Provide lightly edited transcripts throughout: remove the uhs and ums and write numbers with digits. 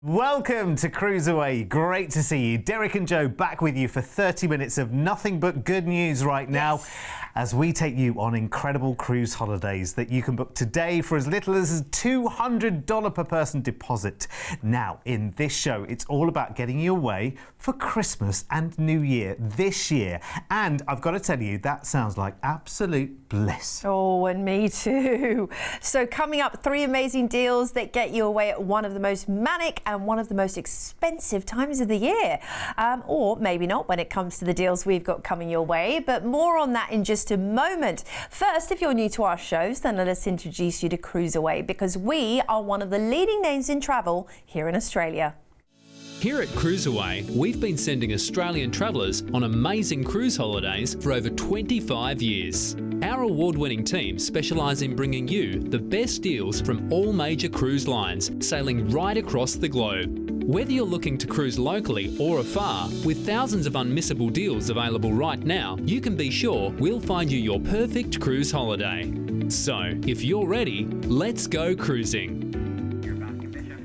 Welcome to CruiseAway. Great to see you. Derek and Joe back with you for 30 minutes of nothing but good news right now as we take you on incredible cruise holidays that you can book today for as little as a $200 per person deposit. Now, in this show, it's all about getting you away for Christmas and New Year this year. And I've got to tell you, that sounds like absolute bliss. Oh, and me too. So coming up, 3 amazing deals that get you away at one of the most manic and one of the most expensive times of the year. Or maybe not when it comes to the deals we've got coming your way, but more on that in just a moment. First, if you're new to our shows, then let us introduce you to CruiseAway, because we are one of the leading names in travel here in Australia. Here at CruiseAway, we've been sending Australian travellers on amazing cruise holidays for over 25 years. Our award-winning team specialise in bringing you the best deals from all major cruise lines, sailing right across the globe. Whether you're looking to cruise locally or afar, with thousands of unmissable deals available right now, you can be sure we'll find you your perfect cruise holiday. So, if you're ready, let's go cruising.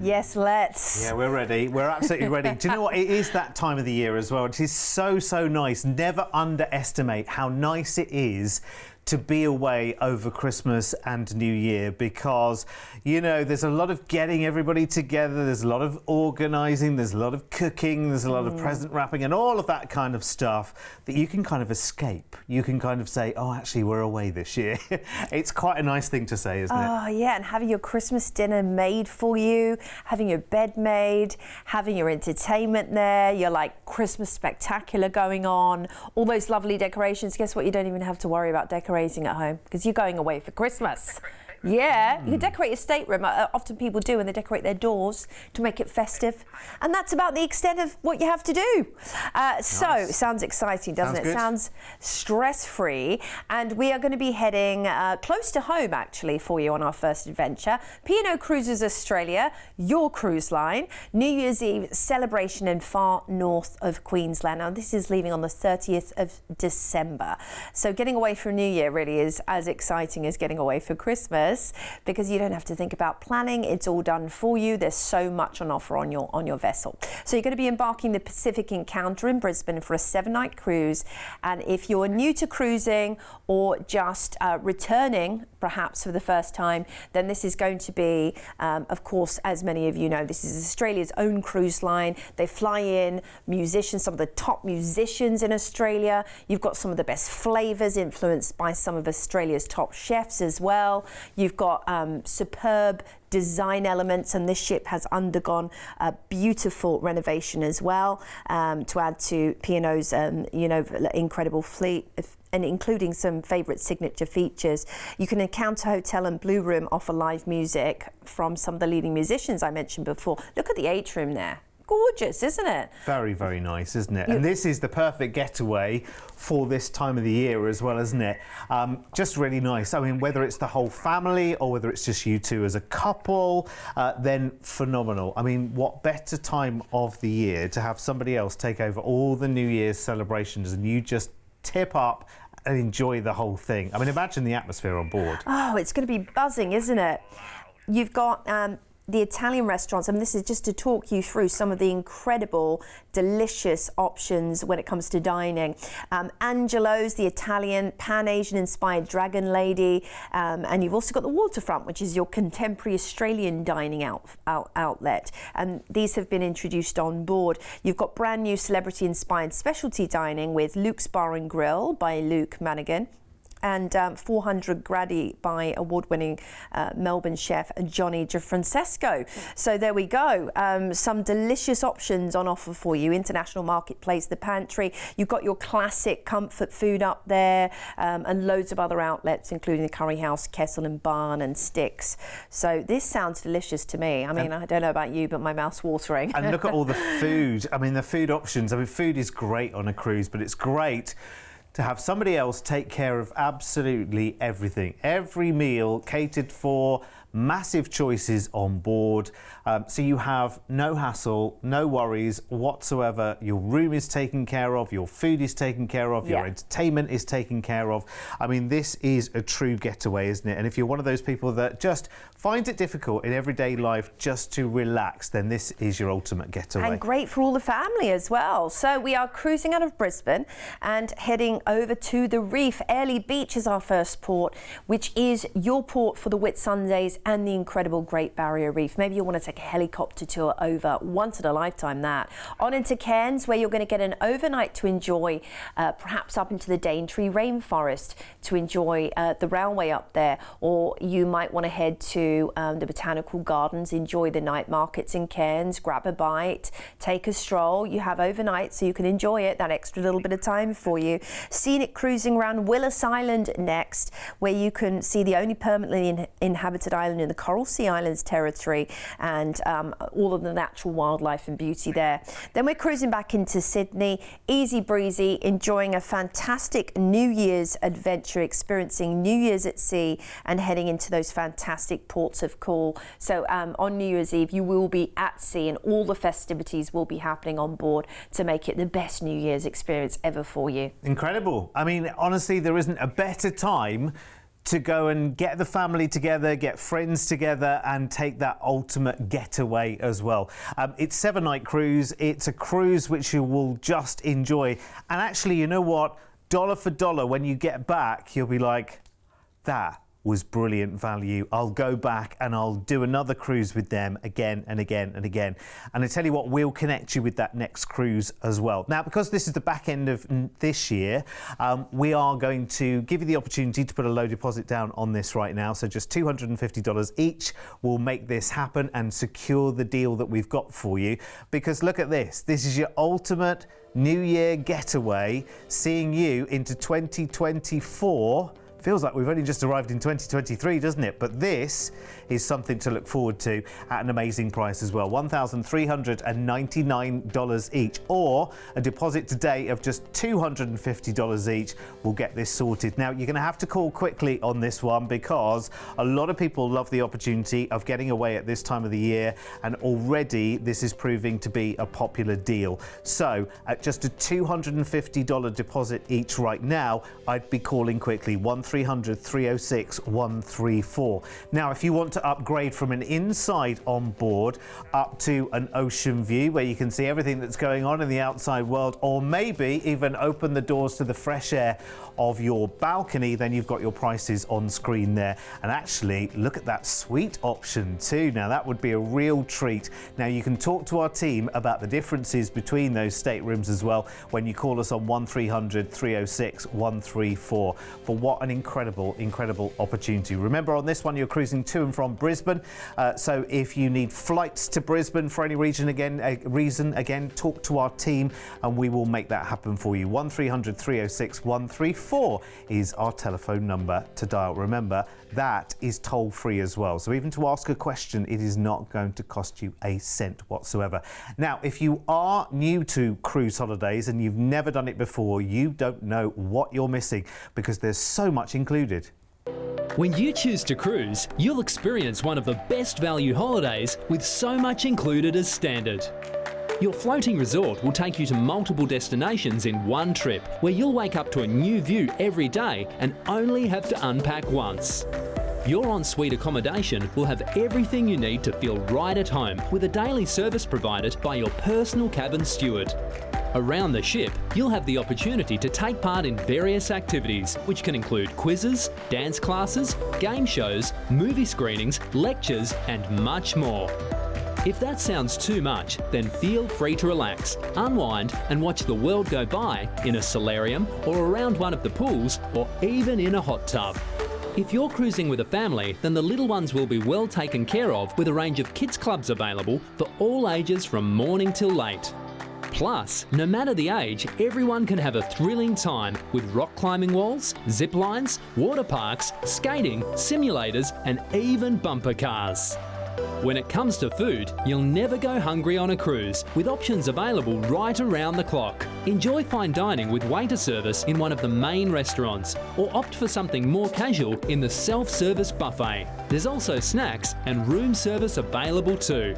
Yes, let's. Yeah, we're ready. We're absolutely ready. Do you know what? It is that time of the year as well. It is so nice. Never underestimate how nice it is to be away over Christmas and New Year, because, you know, there's a lot of getting everybody together, there's a lot of organising, there's a lot of cooking, there's a lot of present wrapping and all of that kind of stuff that you can kind of escape. You can kind of say, oh, actually, we're away this year. It's quite a nice thing to say, isn't it? Oh, yeah, and having your Christmas dinner made for you, having your bed made, having your entertainment there, your, like, Christmas spectacular going on, all those lovely decorations. Guess what? You don't even have to worry about decorating at home because you're going away for Christmas. Yeah, you can decorate your stateroom. Often people do, and they decorate their doors to make it festive. And that's about the extent of what you have to do. So, it sounds exciting, doesn't it? Good. Sounds stress-free. And we are going to be heading close to home, actually, for you on our first adventure. P&O Cruises Australia, your cruise line. New Year's Eve celebration in far north of Queensland. Now, this is leaving on the 30th of December. So getting away for New Year really is as exciting as getting away for Christmas, because you don't have to think about planning. It's all done for you. There's so much on offer on your vessel. So you're going to be embarking the Pacific Encounter in Brisbane for a 7-night cruise. And if you're new to cruising or just returning perhaps for the first time, then this is going to be, of course, as many of you know, this is Australia's own cruise line. They fly in musicians, some of the top musicians in Australia. You've got some of the best flavours influenced by some of Australia's top chefs as well. You've got superb design elements, and this ship has undergone a beautiful renovation as well, to add to P&O's incredible fleet, and including some favourite signature features. You can encounter hotel and blue room offer live music from some of the leading musicians I mentioned before. Look at the atrium there. Gorgeous, isn't it? Very nice, isn't it? And this is the perfect getaway for this time of the year as well, isn't it? Just really nice. I mean, whether it's the whole family or whether it's just you two as a couple, then phenomenal. I mean, what better time of the year to have somebody else take over all the New Year's celebrations and you just tip up and enjoy the whole thing. I mean, imagine the atmosphere on board. Oh, it's going to be buzzing, isn't it? You've got the Italian restaurants, and this is just to talk you through some of the incredible, delicious options when it comes to dining. Angelo's, the Italian, Pan-Asian inspired Dragon Lady, and you've also got the Waterfront, which is your contemporary Australian dining outlet. And these have been introduced on board. You've got brand new celebrity inspired specialty dining with Luke's Bar and Grill by Luke Manigan, and 400 Gradi by award-winning Melbourne chef Johnny DeFrancesco. So there we go. Some delicious options on offer for you. International Marketplace, the Pantry. You've got your classic comfort food up there, and loads of other outlets, including the Curry House, Kessel and Barn and Sticks. So this sounds delicious to me. I mean, I don't know about you, but my mouth's watering. And look at all the food. I mean, the food options. I mean, food is great on a cruise, but it's great to have somebody else take care of absolutely everything. Every meal catered for massive choices on board. So you have no hassle, no worries whatsoever. Your room is taken care of, your food is taken care of, your entertainment is taken care of. I mean, this is a true getaway, isn't it? And if you're one of those people that just finds it difficult in everyday life just to relax, then this is your ultimate getaway. And great for all the family as well. So we are cruising out of Brisbane and heading over to the Reef. Airlie Beach is our first port, which is your port for the Whitsundays and the incredible Great Barrier Reef. Maybe you want to take a helicopter tour over, once in a lifetime that. On into Cairns, where you're going to get an overnight to enjoy, perhaps up into the Daintree rainforest to enjoy the railway up there, or you might want to head to the Botanical Gardens, enjoy the night markets in Cairns, grab a bite, take a stroll. You have overnight so you can enjoy it, that extra little bit of time for you. Scenic cruising around Willis Island next, where you can see the only permanently inhabited island in the Coral Sea Islands territory, and all of the natural wildlife and beauty there. Then we're cruising back into Sydney, easy breezy, enjoying a fantastic New Year's adventure, experiencing New Year's at sea and heading into those fantastic ports of call. So on New Year's Eve you will be at sea and all the festivities will be happening on board to make it the best New Year's experience ever for you. Incredible. I mean, honestly, there isn't a better time to go and get the family together, get friends together and take that ultimate getaway as well. It's a 7-night cruise. It's a cruise which you will just enjoy. And actually, you know what? Dollar for dollar, when you get back, you'll be like, that was brilliant value. I'll go back and I'll do another cruise with them again and again and again. And I tell you what, we'll connect you with that next cruise as well. Now, because this is the back end of this year, we are going to give you the opportunity to put a low deposit down on this right now. So just $250 each will make this happen and secure the deal that we've got for you. Because look at this. This is your ultimate New Year getaway, seeing you into 2024. Feels like we've only just arrived in 2023, doesn't it? But this is something to look forward to at an amazing price as well. $1,399 each, or a deposit today of just $250 each will get this sorted. Now, you're going to have to call quickly on this one because a lot of people love the opportunity of getting away at this time of the year, and already this is proving to be a popular deal. So at just a $250 deposit each right now, I'd be calling quickly 1300 306 134. Now, if you want to upgrade from an inside on board up to an ocean view where you can see everything that's going on in the outside world, or maybe even open the doors to the fresh air of your balcony, then you've got your prices on screen there. And actually, look at that suite option too. Now, that would be a real treat. Now, you can talk to our team about the differences between those staterooms as well when you call us on 1300 306 134. For what an incredible opportunity. Remember, on this one, you're cruising to and from Brisbane. So if you need flights to Brisbane for any reason, again, talk to our team and we will make that happen for you. 1300 306 134 is our telephone number to dial. Remember, that is toll free as well. So even to ask a question, it is not going to cost you a cent whatsoever. Now, if you are new to cruise holidays and you've never done it before, you don't know what you're missing because there's so much included. When you choose to cruise, you'll experience one of the best value holidays with so much included as standard. Your floating resort will take you to multiple destinations in one trip, where you'll wake up to a new view every day and only have to unpack once. Your en-suite accommodation will have everything you need to feel right at home, with a daily service provided by your personal cabin steward. Around the ship, you'll have the opportunity to take part in various activities, which can include quizzes, dance classes, game shows, movie screenings, lectures, and much more. If that sounds too much, then feel free to relax, unwind, and watch the world go by in a solarium or around one of the pools, or even in a hot tub. If you're cruising with a family, then the little ones will be well taken care of with a range of kids clubs available for all ages from morning till late. Plus, no matter the age, everyone can have a thrilling time with rock climbing walls, zip lines, water parks, skating, simulators, and even bumper cars. When it comes to food, you'll never go hungry on a cruise, with options available right around the clock. Enjoy fine dining with waiter service in one of the main restaurants, or opt for something more casual in the self-service buffet. There's also snacks and room service available too.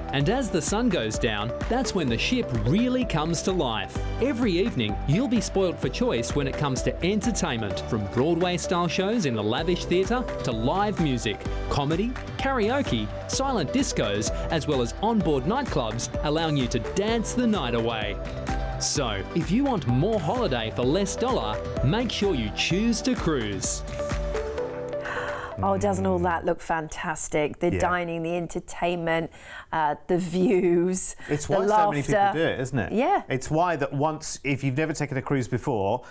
And as the sun goes down, that's when the ship really comes to life. Every evening, you'll be spoilt for choice when it comes to entertainment, from Broadway-style shows in the lavish theatre to live music, comedy, karaoke, silent discos, as well as onboard nightclubs, allowing you to dance the night away. So, if you want more holiday for less dollar, make sure you choose to cruise. Oh, doesn't all that look fantastic? The dining, the entertainment, the views, It's the why laughter. so many people do it, isn't it? Yeah. It's why that once, if you've never taken a cruise before,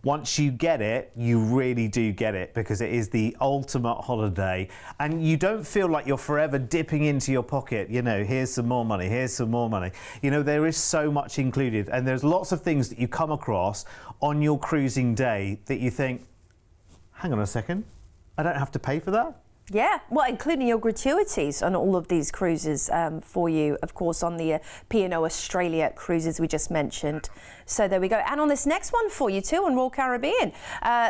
once you get it, you really do get it, because it is the ultimate holiday, and you don't feel like you're forever dipping into your pocket, you know, here's some more money, here's some more money. You know, there is so much included, and there's lots of things that you come across on your cruising day that you think, hang on a second, I don't have to pay for that? Yeah, well, including your gratuities on all of these cruises for you, of course, on the P&O Australia cruises we just mentioned. So there we go. And on this next one for you too, on Royal Caribbean.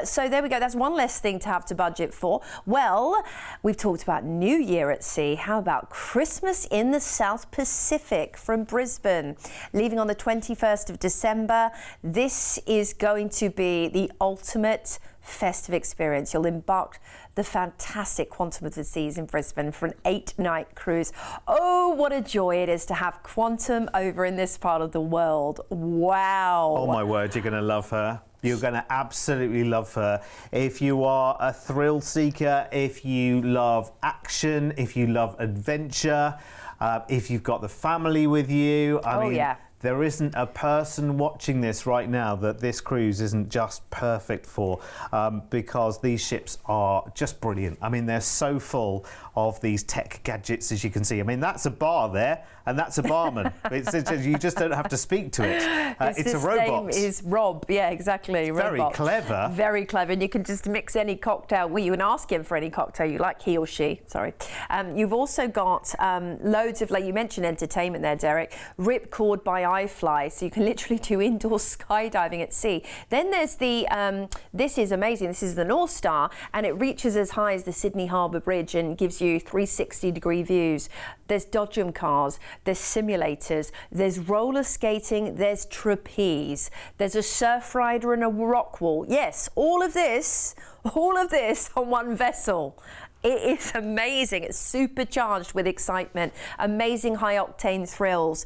So there we go. That's one less thing to have to budget for. Well, we've talked about New Year at sea. How about Christmas in the South Pacific from Brisbane? Leaving on the 21st of December. This is going to be the ultimate festive experience. You'll embark the fantastic Quantum of the Seas in Brisbane for an 8-night cruise. Oh, what a joy it is to have Quantum over in this part of the world. Wow. Oh my word, you're going to love her. You're going to absolutely love her. If you are a thrill seeker, if you love action, if you love adventure, if you've got the family with you, I mean, there isn't a person watching this right now that this cruise isn't just perfect for, because these ships are just brilliant. I mean, they're so full of these tech gadgets, as you can see. I mean, that's a bar there, and that's a barman. You just don't have to speak to it. It's a robot. His name is Rob. Yeah, exactly. Very robot. clever. Very clever. And you can just mix any cocktail. Well, you can ask him for any cocktail you like, he or she. Sorry. You've also got loads of, like you mentioned, entertainment there, Derek. Ripcord by iFly, so you can literally do indoor skydiving at sea. Then there's the, this is amazing, this is the North Star, and it reaches as high as the Sydney Harbour Bridge and gives you 360-degree views. There's dodgem cars, there's simulators, there's roller skating, there's trapeze, there's a surf rider and a rock wall. Yes, all of this on one vessel. It is amazing. It's supercharged with excitement, amazing high-octane thrills.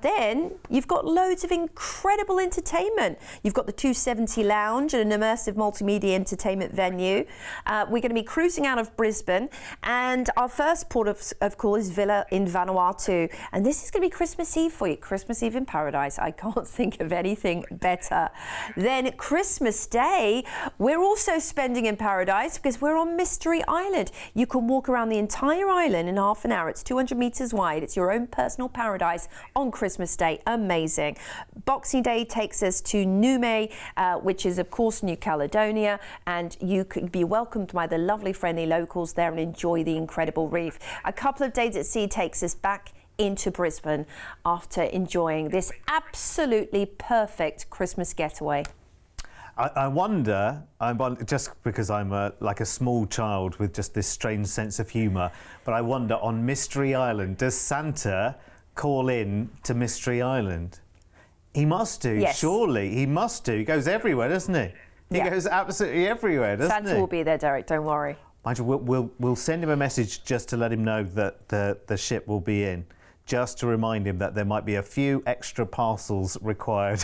Then you've got loads of incredible entertainment. You've got the 270 Lounge, an immersive multimedia entertainment venue. We're going to be cruising out of Brisbane, and our first port of call is Villa in Vanuatu. And this is going to be Christmas Eve for you. Christmas Eve in paradise. I can't think of anything better. Then Christmas Day, we're also spending in paradise because we're on Mystery Island. You can walk around the entire island in half an hour. It's 200 metres wide. It's your own personal paradise on Christmas Day. Amazing. Boxing Day takes us to Nume, which is, of course, New Caledonia, and you could be welcomed by the lovely, friendly locals there and enjoy the incredible reef. A couple of days at sea takes us back into Brisbane after enjoying this absolutely perfect Christmas getaway. I wonder, just because I'm like a small child with just this strange sense of humour, but I wonder, on Mystery Island, does Santa call in to Mystery Island? He must do, yes. Surely. He must do. He goes everywhere, doesn't he? He goes absolutely everywhere, doesn't he? Santa will be there, Derek, don't worry. Mind you, we'll send him a message just to let him know that the ship will be in. Just to remind him that there might be a few extra parcels required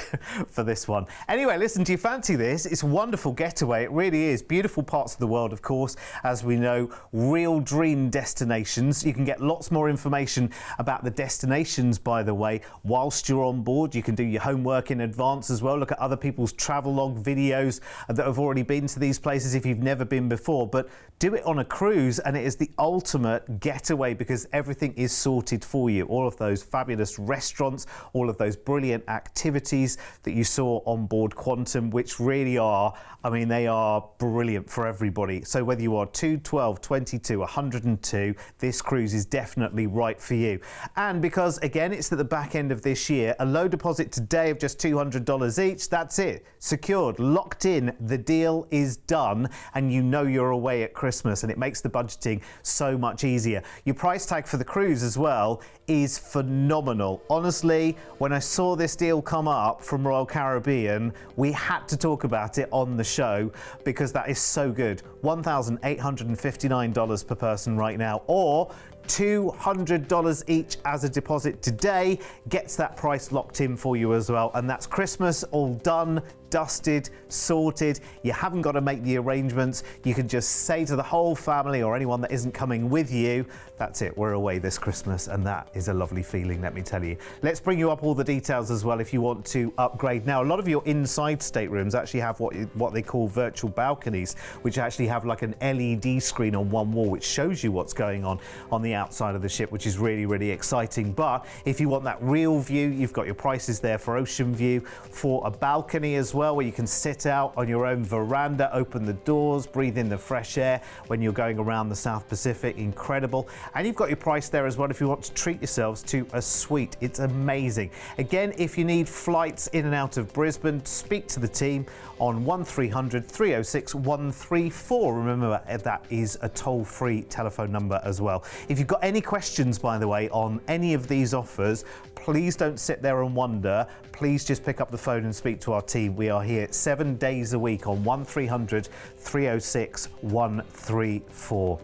for this one. Anyway, listen, do you fancy this? It's a wonderful getaway. It really is. Beautiful parts of the world, of course, as we know, real dream destinations. You can get lots more information about the destinations, by the way, whilst you're on board. You can do your homework in advance as well. Look at other people's travelogue videos that have already been to these places if you've never been before. But do it on a cruise, and it is the ultimate getaway because everything is sorted for you. all of those fabulous restaurants, all of those brilliant activities that you saw on board Quantum, which really are, I mean, they are brilliant for everybody. So whether you are 2, 12, 22, 102, this cruise is definitely right for you. And because, again, it's at the back end of this year, a low deposit today of just $200 each, that's it. Secured, locked in, the deal is done, and you know you're away at Christmas, and it makes the budgeting so much easier. Your price tag for the cruise as well is phenomenal. Honestly, when I saw this deal come up from Royal Caribbean, we had to talk about it on the show because that is so good. $1,859 per person right now, or $200 each as a deposit today gets that price locked in for you as well. And that's Christmas all done, dusted, sorted. You haven't got to make the arrangements. You can just say to the whole family or anyone that isn't coming with you, that's it, we're away this Christmas, and that is a lovely feeling, let me tell you. Let's bring you up all the details as well if you want to upgrade. Now, a lot of your inside staterooms actually have what they call virtual balconies, which actually have like an LED screen on one wall which shows you what's going on the outside of the ship, which is really, really exciting. But if you want that real view, you've got your prices there for ocean view, for a balcony as well, where you can sit out on your own veranda, open the doors, breathe in the fresh air when you're going around the South Pacific. Incredible. And you've got your price there as well if you want to treat yourselves to a suite. It's amazing. Again, if you need flights in and out of Brisbane, speak to the team on 1300 306 134. Remember, that is a toll-free telephone number as well. If you've got any questions, by the way, on any of these offers, please don't sit there and wonder. Please just pick up the phone and speak to our team. We are here 7 days a week on 1300 306 134.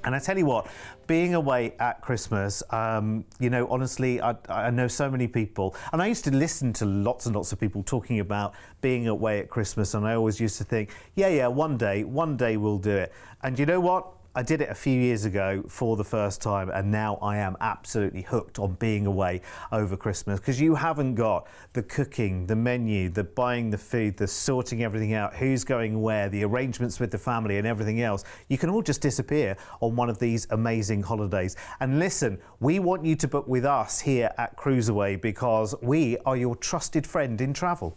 And I tell you what, being away at Christmas, you know, honestly, I know so many people, and I used to listen to lots and lots of people talking about being away at Christmas, and I always used to think, yeah, one day we'll do it. And you know what? I did it a few years ago for the first time, and now I am absolutely hooked on being away over Christmas, because you haven't got the cooking, the menu, the buying the food, the sorting everything out, who's going where, the arrangements with the family and everything else. You can all just disappear on one of these amazing holidays. And listen, we want you to book with us here at CruiseAway because we are your trusted friend in travel.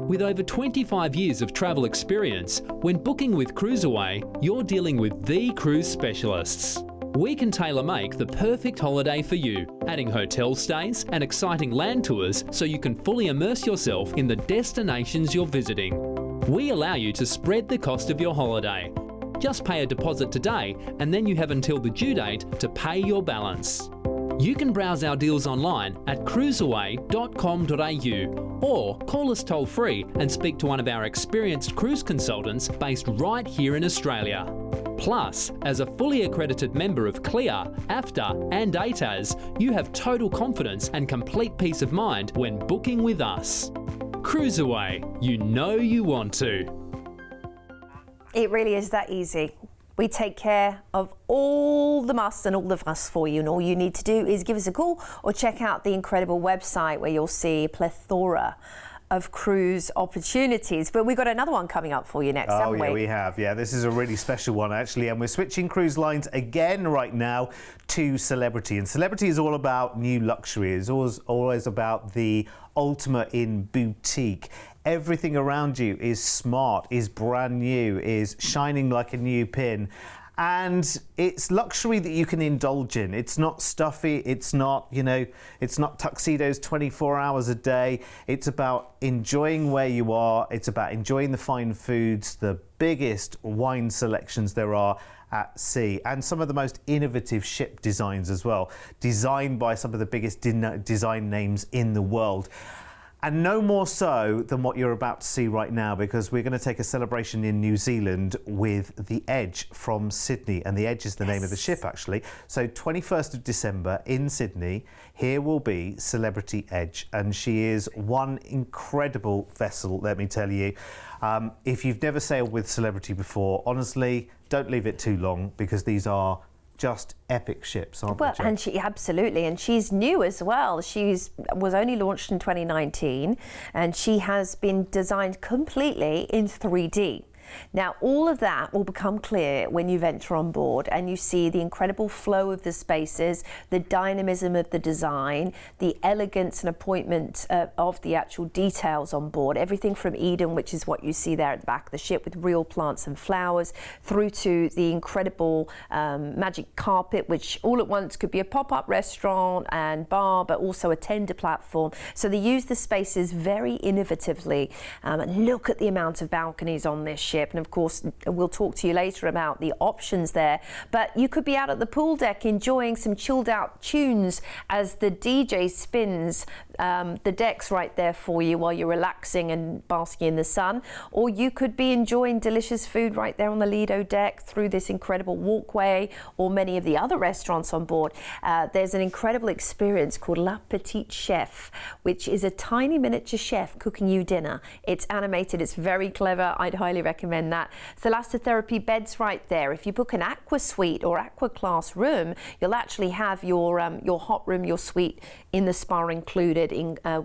With over 25 years of travel experience, when booking with CruiseAway, you're dealing with the cruise specialists. We can tailor-make the perfect holiday for you, adding hotel stays and exciting land tours so you can fully immerse yourself in the destinations you're visiting. We allow you to spread the cost of your holiday. Just pay a deposit today, and then you have until the due date to pay your balance. You can browse our deals online at cruiseaway.com.au or call us toll free and speak to one of our experienced cruise consultants based right here in Australia. Plus, as a fully accredited member of CLIA, AFTA and ATAS, you have total confidence and complete peace of mind when booking with us. CruiseAway, you know you want to. It really is that easy. We take care of all the musts and all the fuss for you, and all you need to do is give us a call or check out the incredible website where you'll see a plethora of cruise opportunities. But we've got another one coming up for you next, haven't we? Oh, yeah, we have. Yeah, this is a really special one, actually. And we're switching cruise lines again right now to Celebrity. And Celebrity is all about new luxury. It's always about the ultimate in boutique. Everything around you is smart, is brand new, is shining like a new pin. And it's luxury that you can indulge in. It's not stuffy. It's not, you know, it's not tuxedos 24 hours a day. It's about enjoying where you are. It's about enjoying the fine foods, the biggest wine selections there are at sea, and some of the most innovative ship designs as well, designed by some of the biggest design names in the world. And no more so than what you're about to see right now, because we're going to take a celebration in New Zealand with the Edge from Sydney. And the Edge is the name of the ship, actually. So 21st of December in Sydney, here will be Celebrity Edge. And she is one incredible vessel, let me tell you. If you've never sailed with Celebrity before, honestly, don't leave it too long, because these are just epic ships, aren't they? Well, and she absolutely, and she's new as well. Was only launched in 2019, and she has been designed completely in 3D. Now, all of that will become clear when you venture on board and you see the incredible flow of the spaces, the dynamism of the design, the elegance and appointment of the actual details on board. Everything from Eden, which is what you see there at the back of the ship with real plants and flowers, through to the incredible magic carpet, which all at once could be a pop-up restaurant and bar, but also a tender platform. So they use the spaces very innovatively. And look at the amount of balconies on this ship. And of course, we'll talk to you later about the options there. But you could be out at the pool deck enjoying some chilled out tunes as the DJ spins the decks right there for you while you're relaxing and basking in the sun. Or you could be enjoying delicious food right there on the Lido deck through this incredible walkway, or many of the other restaurants on board. There's an incredible experience called La Petite Chef, which is a tiny miniature chef cooking you dinner. It's animated, it's very clever. I'd highly recommend that. Thalassotherapy beds right there. If you book an aqua suite or aqua class room, you'll actually have your hot room, your suite in the spa included,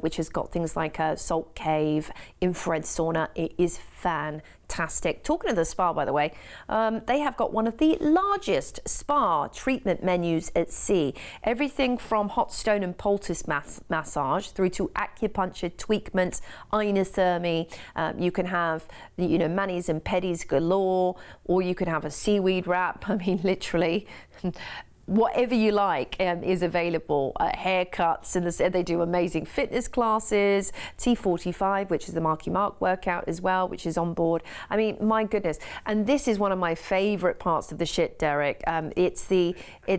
which has got things like a salt cave, infrared sauna. It is fantastic. Talking of the spa, by the way, they have got one of the largest spa treatment menus at sea. Everything from hot stone and poultice massage through to acupuncture, tweakments, inothermy. You can have, manis and pedis galore, or you can have a seaweed wrap. I mean, literally. Whatever you like is available. Haircuts, and they do amazing fitness classes, T45, which is the Marky Mark workout as well, which is on board. I mean, my goodness. And this is one of my favorite parts of the ship, Derek. It's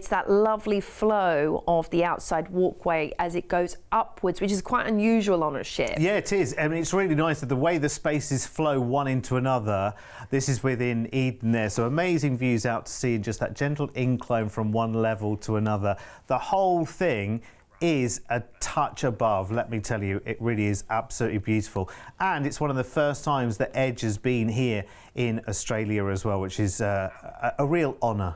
that lovely flow of the outside walkway as it goes upwards, which is quite unusual on a ship. Yeah, it is. I mean, it's really nice that the way the spaces flow one into another. This is within Eden there, so amazing views out to sea and just that gentle incline from one level to another. The whole thing is a touch above, let me tell you. It really is absolutely beautiful, and it's one of the first times that Edge has been here in Australia as well, which is a real honour.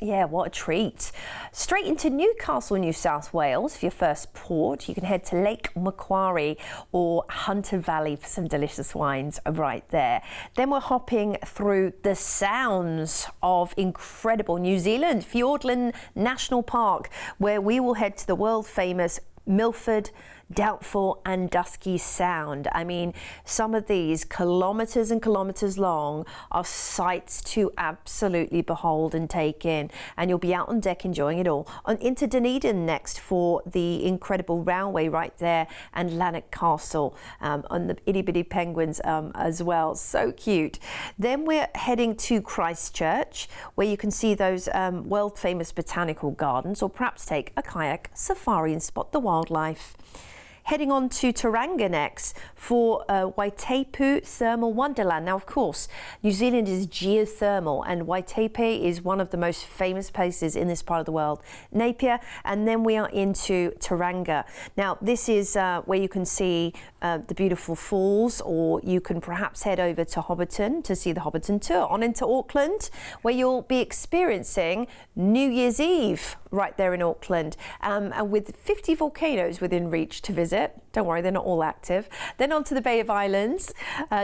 Yeah, what a treat. Straight into Newcastle, New South Wales for your first port. You can head to Lake Macquarie or Hunter Valley for some delicious wines right there. Then we're hopping through the sounds of incredible New Zealand, Fiordland National Park, where we will head to the world famous Milford, Doubtful and Dusky Sound. I mean, some of these kilometres and kilometres long are sights to absolutely behold and take in, and you'll be out on deck enjoying it all. On into Dunedin next for the incredible railway right there, and Lanark Castle on the itty bitty penguins as well. So cute. Then we're heading to Christchurch, where you can see those world famous botanical gardens, or perhaps take a kayak safari and spot the wildlife. Heading on to Tauranga next for Waiteipu Thermal Wonderland. Now, of course, New Zealand is geothermal, and Waiteipu is one of the most famous places in this part of the world. Napier, and then we are into Tauranga. Now, this is where you can see the beautiful falls, or you can perhaps head over to Hobbiton to see the Hobbiton tour. On into Auckland, where you'll be experiencing New Year's Eve right there in Auckland, and with 50 volcanoes within reach to visit. Don't worry, they're not all active. Then on to the Bay of Islands,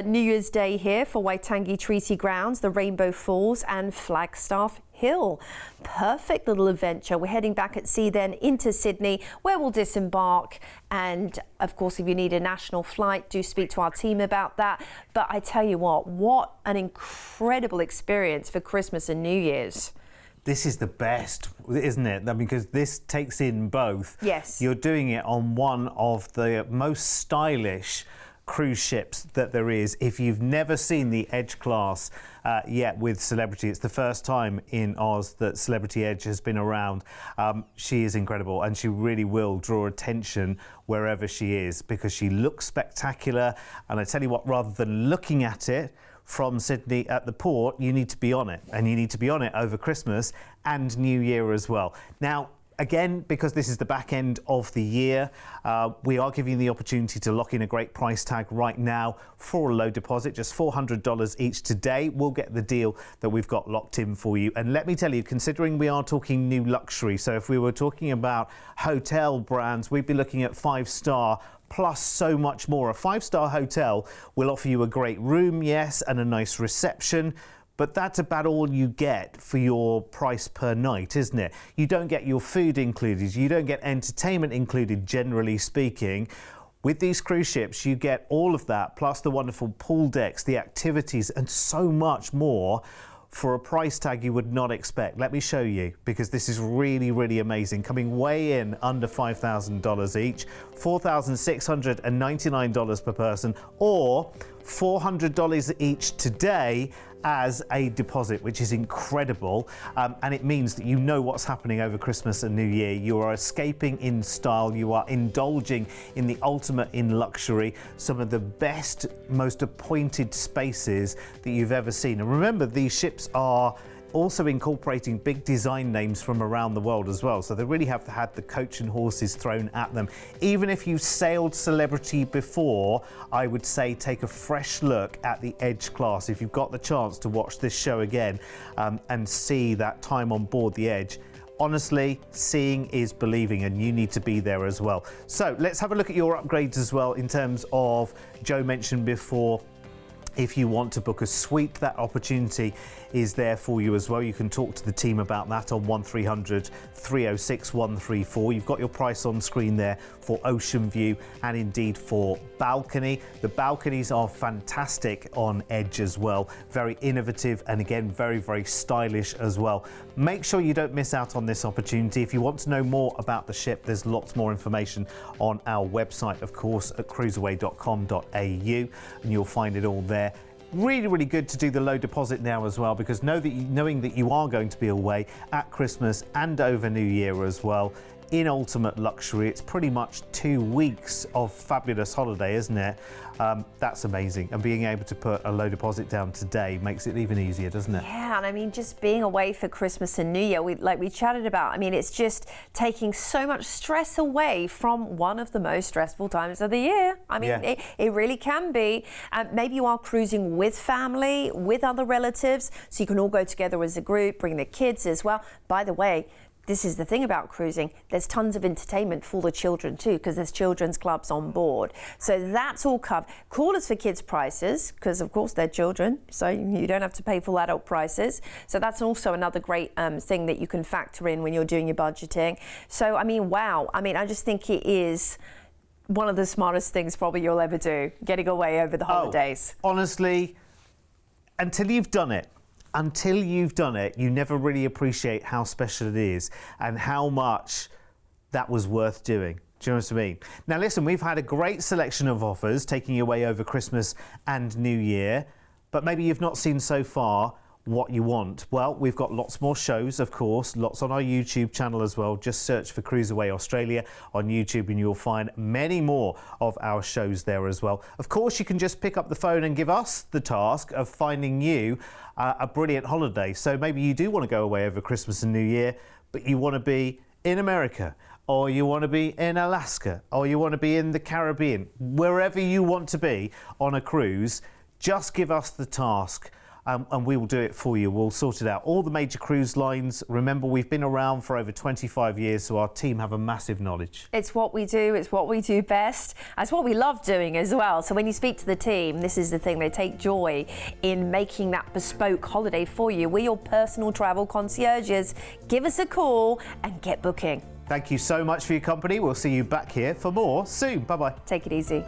New Year's Day here for Waitangi Treaty Grounds, the Rainbow Falls and Flagstaff Hill. Perfect little adventure. We're heading back at sea then into Sydney, where we'll disembark. And of course, if you need a national flight, do speak to our team about that. But I tell you what an incredible experience for Christmas and New Year's. This is the best, isn't it? Because this takes in both. Yes. You're doing it on one of the most stylish cruise ships that there is. If you've never seen the Edge class yet with Celebrity, it's the first time in Oz that Celebrity Edge has been around. She is incredible, and she really will draw attention wherever she is, because she looks spectacular. And I tell you what, rather than looking at it from Sydney at the port, you need to be on it, and you need to be on it over Christmas and New Year as well. Now, again, because this is the back end of the year, we are giving you the opportunity to lock in a great price tag right now for a low deposit, just $400 each today. We'll get the deal that we've got locked in for you. And let me tell you, considering we are talking new luxury, so if we were talking about hotel brands, we'd be looking at 5-star plus so much more. A 5-star hotel will offer you a great room, yes, and a nice reception, but that's about all you get for your price per night, isn't it? You don't get your food included, you don't get entertainment included, generally speaking. With these cruise ships, you get all of that, plus the wonderful pool decks, the activities, and so much more for a price tag you would not expect. Let me show you, because this is really, really amazing. Coming way in under $5,000 each, $4,699 per person, or $400 each today as a deposit, which is incredible. And it means that you know what's happening over Christmas and New Year. You are escaping in style. You are indulging in the ultimate in luxury, some of the best, most appointed spaces that you've ever seen. And remember, these ships are also incorporating big design names from around the world as well. So they really have had the coach and horses thrown at them. Even if you've sailed Celebrity before, I would say take a fresh look at the Edge class. If you've got the chance to watch this show again and see that time on board the Edge, honestly, seeing is believing, and you need to be there as well. So let's have a look at your upgrades as well in terms of, Joe mentioned before, if you want to book a suite, that opportunity is there for you as well. You can talk to the team about that on 1300 306 134. You've got your price on screen there for ocean view and indeed for balcony. The balconies are fantastic on Edge as well. Very innovative and again, very, very stylish as well. Make sure you don't miss out on this opportunity. If you want to know more about the ship, there's lots more information on our website, of course, at cruiseaway.com.au, and you'll find it all there. Really, really good to do the low deposit now as well, because knowing that you are going to be away at Christmas and over New Year as well, in ultimate luxury. It's pretty much 2 weeks of fabulous holiday, isn't it? That's amazing. And being able to put a low deposit down today makes it even easier, doesn't it? Yeah, and I mean, just being away for Christmas and New Year, like we chatted about, I mean, it's just taking so much stress away from one of the most stressful times of the year. I mean, yeah. It really can be. Maybe you are cruising with family, with other relatives, so you can all go together as a group, bring the kids as well. By the way, this is the thing about cruising. There's tons of entertainment for the children too, because there's children's clubs on board. So that's all covered. Call us for kids' prices, because of course they're children, so you don't have to pay full adult prices. So that's also another great thing that you can factor in when you're doing your budgeting. So, I mean, wow. I mean, I just think it is one of the smartest things probably you'll ever do, getting away over the holidays. Honestly, until you've done it, you never really appreciate how special it is and how much that was worth doing. Do you know what I mean? Now listen, we've had a great selection of offers taking you away over Christmas and New Year, but maybe you've not seen so far what you want. Well, we've got lots more shows, of course, lots on our YouTube channel as well. Just search for CruiseAway Australia on YouTube and you'll find many more of our shows there as well. Of course, you can just pick up the phone and give us the task of finding you a brilliant holiday. So maybe you do want to go away over Christmas and New Year, but you want to be in America, or you want to be in Alaska, or you want to be in the Caribbean, wherever you want to be on a cruise, just give us the task. And we will do it for you. We'll sort it out. All the major cruise lines, remember, we've been around for over 25 years, so our team have a massive knowledge. It's what we do. It's what we do best. It's what we love doing as well. So when you speak to the team, this is the thing. They take joy in making that bespoke holiday for you. We're your personal travel concierges. Give us a call and get booking. Thank you so much for your company. We'll see you back here for more soon. Bye-bye. Take it easy.